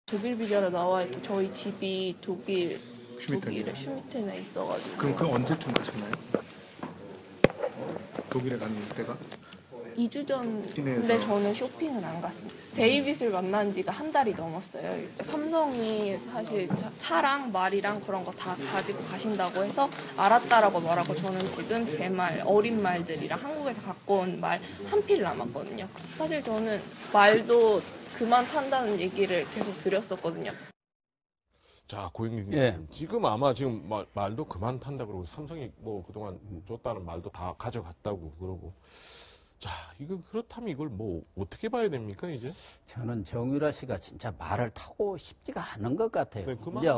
독일 비자로 나와 있고 저희 집이 독일에 슈미텐에 있어가지고. 그럼 그 언제쯤 가셨나요? 독일에 간 때가? 2주 전. 근데 저는 쇼핑은 안 갔습니다. 데이빗을 만난 지가 한 달이 넘었어요. 삼성이 사실 차랑 말이랑 그런 거 다 가지고 가신다고 해서 알았다라고 말하고, 저는 지금 제 말, 어린 말들이랑 한국에서 갖고 온 말 한 필 남았거든요. 사실 저는 말도 그만 탄다는 얘기를 계속 드렸었거든요. 자, 고객님, 예. 지금 아마 지금 말도 그만 탄다 그러고, 삼성이 뭐 그동안 줬다는 말도 다 가져갔다고 그러고. 자, 이거 그렇다면 이걸 뭐 어떻게 봐야 됩니까, 이제? 저는 정유라 씨가 진짜 말을 타고 싶지가 않은 것 같아요. 네, 이제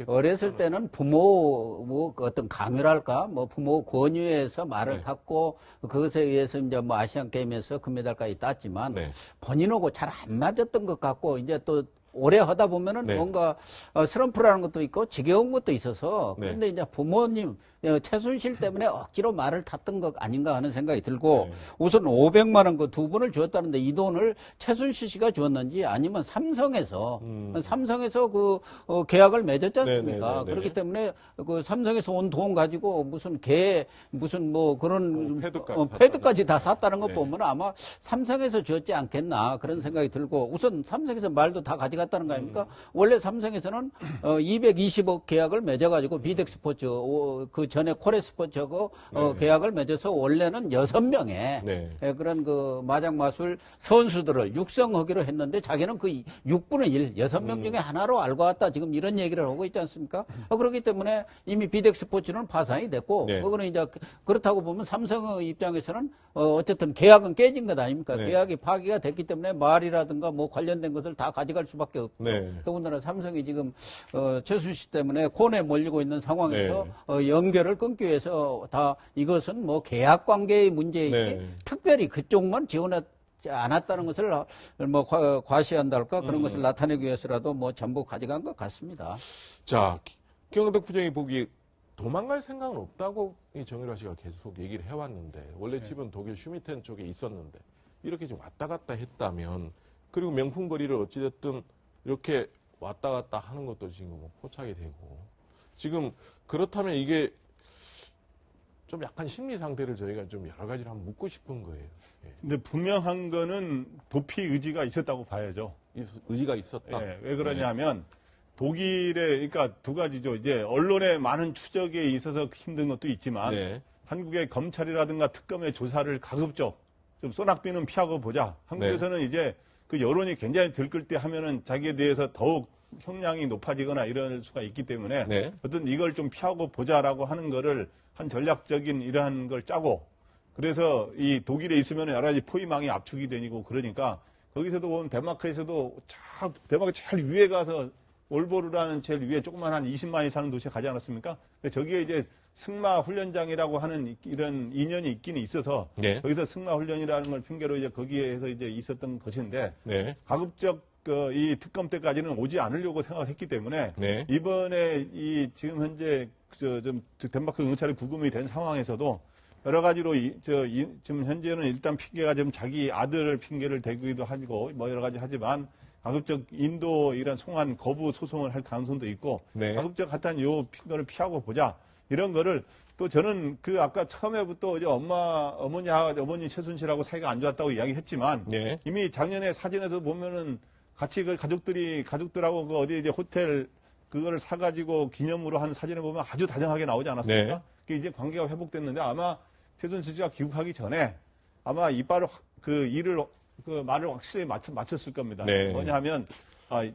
어렸을 때는 부모 뭐 어떤 강요랄까, 뭐 부모 권유에서 말을 네. 탔고, 그것에 의해서 이제 뭐 아시안 게임에서 금메달까지 땄지만, 네. 본인하고 잘 안 맞았던 것 같고, 이제 또 오래 하다 보면은 네. 뭔가 슬럼프라는 것도 있고 지겨운 것도 있어서. 네. 그런데 이제 부모님 최순실 때문에 억지로 말을 탔던 것 아닌가 하는 생각이 들고. 네. 우선 500만 원 그 두 분을 주었다는데 이 돈을 최순실 씨가 주었는지 아니면 삼성에서 그 계약을 맺었지 않습니까? 네네네네. 그렇기 때문에 그 삼성에서 온 돈 가지고 무슨 뭐 그런 패드까지 다 샀다는 것 네. 보면 아마 삼성에서 주었지 않겠나 그런 생각이 들고. 우선 삼성에서 말도 다 가져갔다는 거 아닙니까? 원래 삼성에서는 220억 계약을 맺어가지고 비덱스포츠 그 전에 코레스포츠하고 계약을 맺어서 원래는 6명의 네. 그런 그 마장마술 선수들을 육성하기로 했는데 자기는 그 6분의 1, 6명 중에 하나로 알고 왔다. 지금 이런 얘기를 하고 있지 않습니까? 그렇기 때문에 이미 비덱스포츠는 파산이 됐고, 네. 그거는 이제 그렇다고 보면 삼성의 입장에서는 어쨌든 계약은 깨진 것 아닙니까? 네. 계약이 파기가 됐기 때문에 말이라든가 뭐 관련된 것을 다 가져갈 수밖에 없고. 네. 더군다나 삼성이 지금 최순실 때문에 곤에 몰리고 있는 상황에서 네. 연결을 끊기 위해서 다 이것은 뭐 계약 관계의 문제이지 네. 특별히 그쪽만 지원했지 않았다는 것을 뭐 과시한달까 그런 것을 나타내기 위해서라도 뭐 전부 가져간 것 같습니다. 자, 김영덕 부장이 보기에 도망갈 생각은 없다고 정유라 씨가 계속 얘기를 해왔는데, 원래 집은 독일 슈미텐 쪽에 있었는데 이렇게 좀 왔다 갔다 했다면, 그리고 명품 거리를 어찌됐든 이렇게 왔다 갔다 하는 것도 지금 뭐 포착이 되고, 지금 그렇다면 이게 좀 약간 심리 상태를 저희가 좀 여러 가지로 한번 묻고 싶은 거예요. 예. 근데 분명한 거는 도피 의지가 있었다고 봐야죠. 의지가 있었다. 예, 왜 그러냐면 독일에 그러니까 두 가지죠. 이제 언론의 많은 추적에 있어서 힘든 것도 있지만 네. 한국의 검찰이라든가 특검의 조사를 가급적 좀 소낙비는 피하고 보자. 한국에서는 이제 그 여론이 굉장히 들끓 때 하면은 자기에 대해서 더욱 형량이 높아지거나 이럴 수가 있기 때문에 네. 어떤 이걸 좀 피하고 보자라고 하는 거를 한 전략적인 이러한 걸 짜고, 그래서 이 독일에 있으면 여러 가지 포위망이 압축이 되고, 그러니까 거기서도 보면 데마크에서도 데마크 제일 위에 가서 올보르라는 제일 위에 조그만 한 20만이 사는 도시에 가지 않았습니까? 저기에 이제 승마 훈련장이라고 하는 이런 인연이 있기는 있어서 네. 거기서 승마 훈련이라는 걸 핑계로 이제 거기에서 이제 있었던 것인데, 네. 가급적 이 특검 때까지는 오지 않으려고 생각했기 때문에 네. 이번에 이 지금 현재 좀 덴마크 경찰이 구금이 된 상황에서도 여러 가지로 지금 현재는 일단 핑계가 좀 자기 아들을 핑계를 대기도 하고 뭐 여러 가지 하지만 가급적 인도 이런 송환 거부 소송을 할 가능성도 있고, 네. 가급적 하여튼 요 핑계를 피하고 보자 이런 거를. 또 저는 그 아까 처음에부터 이제 어머니 최순실하고 사이가 안 좋았다고 이야기했지만 네. 이미 작년에 사진에서 보면은 같이 그 가족들하고 그 어디 이제 호텔 그거를 사가지고 기념으로 한 사진을 보면 아주 다정하게 나오지 않았습니까? 네. 그게 이제 관계가 회복됐는데 아마 최순실 씨가 귀국하기 전에 아마 말을 확실히 맞췄을 겁니다. 네. 뭐냐면,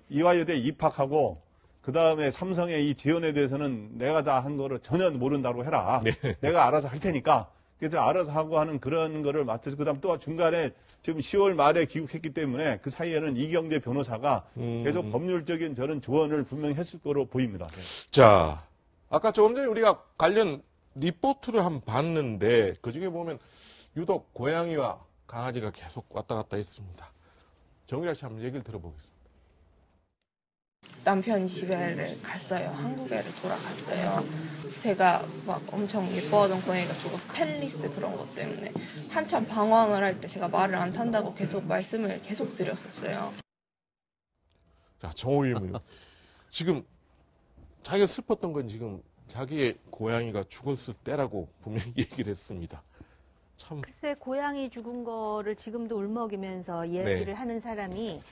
이화여대 입학하고 그 다음에 삼성의 이 지원에 대해서는 내가 다 한 거를 전혀 모른다고 해라. 네. 내가 알아서 할 테니까. 그래서 알아서 하고 하는 그런 거를 맡아서, 그 다음 또 중간에 지금 10월 말에 귀국했기 때문에 그 사이에는 이경재 변호사가 계속 법률적인 저런 조언을 분명히 했을 거로 보입니다. 네. 자, 아까 조금 전에 우리가 관련 리포트를 한번 봤는데, 그 중에 보면 유독 고양이와 강아지가 계속 왔다 갔다 했습니다. 정유라 씨 한번 얘기를 들어보겠습니다. 남편이 집에를 갔어요. 한국에를 돌아갔어요. 제가 막 엄청 예뻐하던 고양이가 죽어서 펠리스 그런 것 때문에 한참 방황을 할 때 제가 말을 안 탄다고 계속 말씀을 계속 드렸었어요. 자, 정호 의원님. 지금 자기가 슬펐던 건 지금 자기의 고양이가 죽었을 때라고 분명히 얘기를 했습니다. 참. 글쎄 고양이 죽은 거를 지금도 울먹이면서 이야기를 네. 하는 사람이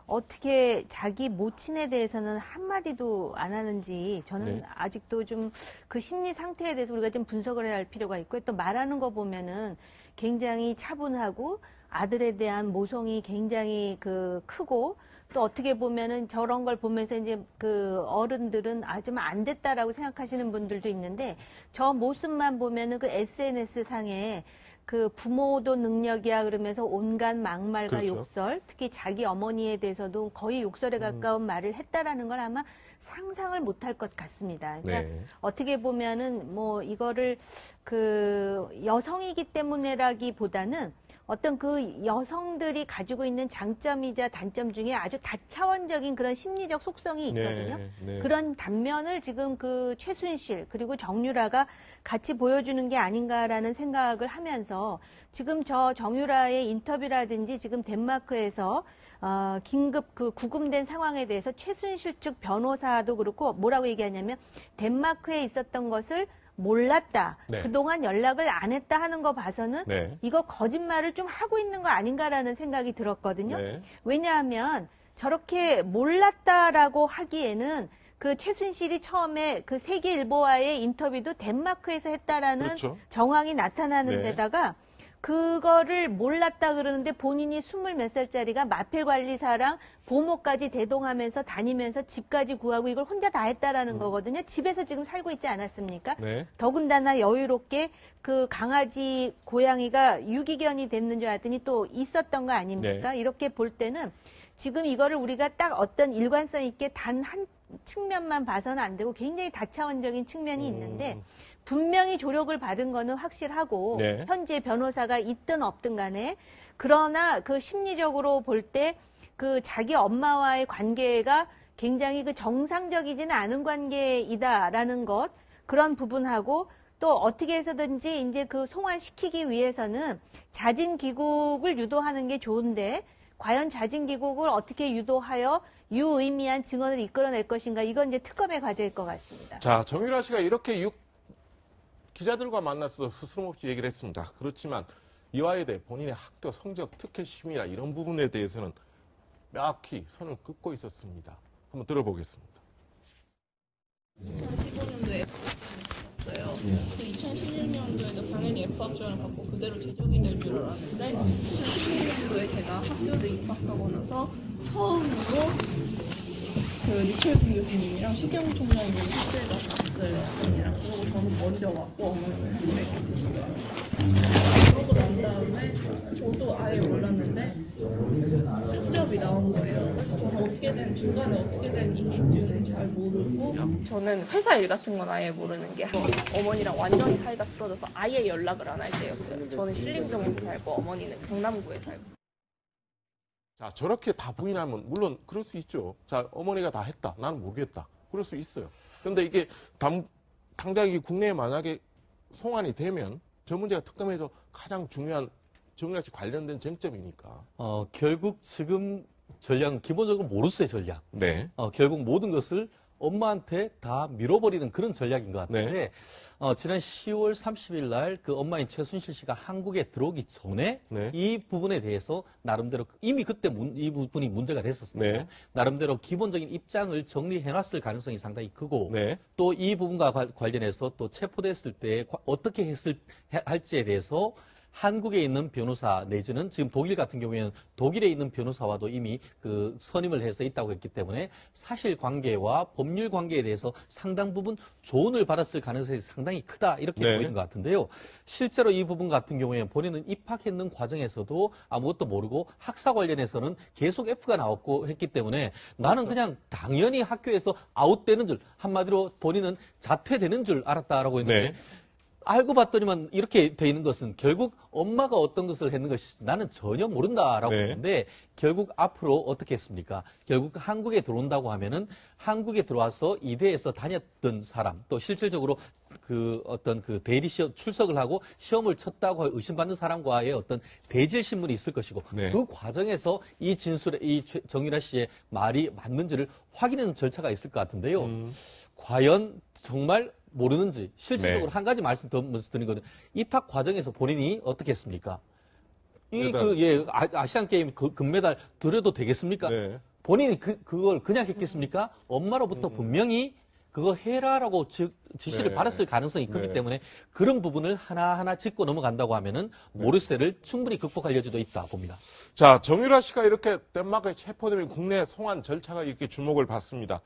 어떻게 자기 모친에 대해서는 한마디도 안 하는지 저는 네. 아직도 좀 그 심리 상태에 대해서 우리가 좀 분석을 해야 할 필요가 있고 또 말하는 거 보면은 굉장히 차분하고 아들에 대한 모성이 굉장히 크고 또 어떻게 보면은 저런 걸 보면서 이제 그 어른들은 좀 안 됐다라고 생각하시는 분들도 있는데 저 모습만 보면은 그 SNS 상에 그 부모도 능력이야 그러면서 온갖 막말과 그렇죠. 욕설, 특히 자기 어머니에 대해서도 거의 욕설에 가까운 말을 했다라는 걸 아마 상상을 못할 것 같습니다. 그러니까 네. 어떻게 보면은 뭐 이거를 그 여성이기 때문에라기보다는 어떤 그 여성들이 가지고 있는 장점이자 단점 중에 아주 다차원적인 그런 심리적 속성이 있거든요. 네, 네. 그런 단면을 지금 그 최순실 그리고 정유라가 같이 보여주는 게 아닌가라는 생각을 하면서 지금 저 정유라의 인터뷰라든지 지금 덴마크에서 긴급 그 구금된 상황에 대해서 최순실 측 변호사도 그렇고 뭐라고 얘기하냐면 덴마크에 있었던 것을 몰랐다. 네. 그동안 연락을 안 했다 하는 거 봐서는 네. 이거 거짓말을 좀 하고 있는 거 아닌가라는 생각이 들었거든요. 네. 왜냐하면 저렇게 몰랐다라고 하기에는 그 최순실이 처음에 그 세계일보와의 인터뷰도 덴마크에서 했다라는 그렇죠. 정황이 나타나는 네. 데다가 그거를 몰랐다 그러는데 본인이 20몇 살짜리가 마필관리사랑 보모까지 대동하면서 다니면서 집까지 구하고 이걸 혼자 다 했다라는 거거든요. 집에서 지금 살고 있지 않았습니까? 네. 더군다나 여유롭게 그 강아지 고양이가 유기견이 됐는 줄 알았더니 또 있었던 거 아닙니까? 네. 이렇게 볼 때는 지금 이거를 우리가 딱 어떤 일관성 있게 단 한 측면만 봐서는 안 되고 굉장히 다차원적인 측면이 있는데 분명히 조력을 받은 거는 확실하고 네. 현재 변호사가 있든 없든 간에 그러나 그 심리적으로 볼 때 그 자기 엄마와의 관계가 굉장히 그 정상적이지는 않은 관계이다라는 것 그런 부분하고 또 어떻게 해서든지 이제 그 송환시키기 위해서는 자진 귀국을 유도하는 게 좋은데 과연 자진 귀국을 어떻게 유도하여 유의미한 증언을 이끌어낼 것인가 이건 이제 특검의 과제일 것 같습니다. 자, 정유라 씨가 이렇게 기자들과 만나서 스스럼없이 얘기를 했습니다. 그렇지만 이와에 대해 본인의 학교 성적, 특혜 심의나 이런 부분에 대해서는 명확히 선을 긋고 있었습니다. 한번 들어보겠습니다. 2015년도에 F합격을 그 2016년도에도 당연히 F합격을 받고 그대로 재적이 될 줄 알았는데 2016년도에 제가 학교를 입학하고 나서 처음으로 그 리철빈 교수님이랑 시경 총장님 학교에 가서 봤어요. 어머니랑. 그러고 저는 먼저 왔고 어머니는 그러고 난 다음에 저도 아예 몰랐는데 실적이 나온 거예요. 그래서 저는 중간에 어떻게 된 일인지는 잘 모르고 저는 회사 일 같은 건 아예 모르는 게 어머니랑 완전히 사이가 틀어져서 아예 연락을 안 할 때였어요. 저는 신림동에서 살고 어머니는 강남구에 살고. 자, 저렇게 다 부인하면 물론 그럴 수 있죠. 자, 어머니가 다 했다. 나는 모르겠다. 그럴 수 있어요. 그런데 이게 당장 이 국내에 만약에 송환이 되면 저 문제가 특검에서 가장 중요한 정유라 씨 관련된 쟁점이니까. 결국 지금 전략은 기본적으로 모르스의 전략. 네. 결국 모든 것을 엄마한테 다 밀어버리는 그런 전략인 것 같은데, 네. 지난 10월 30일 날 그 엄마인 최순실 씨가 한국에 들어오기 전에 네. 이 부분에 대해서 나름대로 이미 그때 이 부분이 문제가 됐었습니다. 네. 나름대로 기본적인 입장을 정리해놨을 가능성이 상당히 크고, 네. 또 이 부분과 관련해서 또 체포됐을 때 어떻게 할지에 대해서 한국에 있는 변호사 내지는 지금 독일 같은 경우에는 독일에 있는 변호사와도 이미 그 선임을 해서 있다고 했기 때문에 사실 관계와 법률 관계에 대해서 상당 부분 조언을 받았을 가능성이 상당히 크다 이렇게 네. 보이는 것 같은데요. 실제로 이 부분 같은 경우에 본인은 입학했는 과정에서도 아무것도 모르고 학사 관련해서는 계속 F가 나왔고 했기 때문에 나는 그냥 당연히 학교에서 아웃되는 줄 한마디로 본인은 자퇴되는 줄 알았다라고 했는데 네. 알고 봤더니만 이렇게 돼 있는 것은 결국 엄마가 어떤 것을 했는 것이 나는 전혀 모른다라고 네. 하는데 결국 앞으로 어떻게 했습니까? 결국 한국에 들어온다고 하면은 한국에 들어와서 이대에서 다녔던 사람 또 실질적으로 그 어떤 그 대리 시험 출석을 하고 시험을 쳤다고 의심받는 사람과의 어떤 대질 신문이 있을 것이고 네. 그 과정에서 이 진술에 이 정유라 씨의 말이 맞는지를 확인하는 절차가 있을 것 같은데요. 과연 정말 모르는지 실질적으로 네. 한 가지 말씀 더 드리는 거는 입학 과정에서 본인이 어떻게 했습니까? 일단- 아시안 게임 금메달 드려도 되겠습니까? 네. 본인이 그걸 그냥 했겠습니까? 엄마로부터 분명히 그거 해라라고 지시를 네. 받았을 가능성이 크기 네. 때문에 그런 부분을 하나하나 짚고 넘어간다고 하면은 모르쇠를 충분히 극복할 여지도 있다 봅니다. 자, 정유라 씨가 이렇게 덴마크에 체포되면 국내 송환 절차가 이렇게 주목을 받습니다.